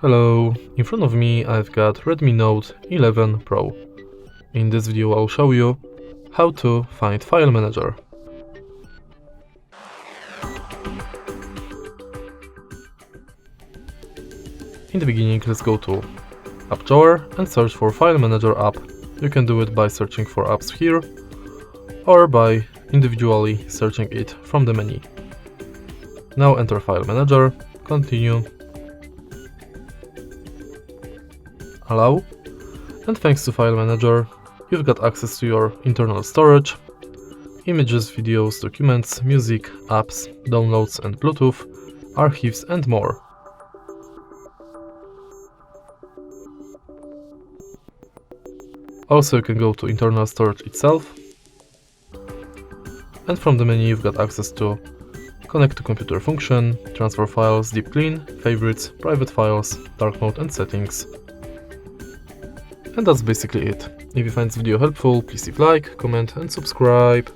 Hello, in front of me I've got Redmi Note 11 Pro. In this video I'll show you how to find File Manager. In the beginning, let's go to App Drawer and search for File Manager app. You can do it by searching for apps here or by individually searching it from the menu. Now enter File Manager, continue, allow, and thanks to File Manager, you've got access to your internal storage, images, videos, documents, music, apps, downloads and Bluetooth, archives and more. Also, you can go to internal storage itself, and from the menu you've got access to connect to computer function, transfer files, deep clean, favorites, private files, dark mode and settings. And that's basically it. If you find this video helpful, please leave a like, comment and subscribe.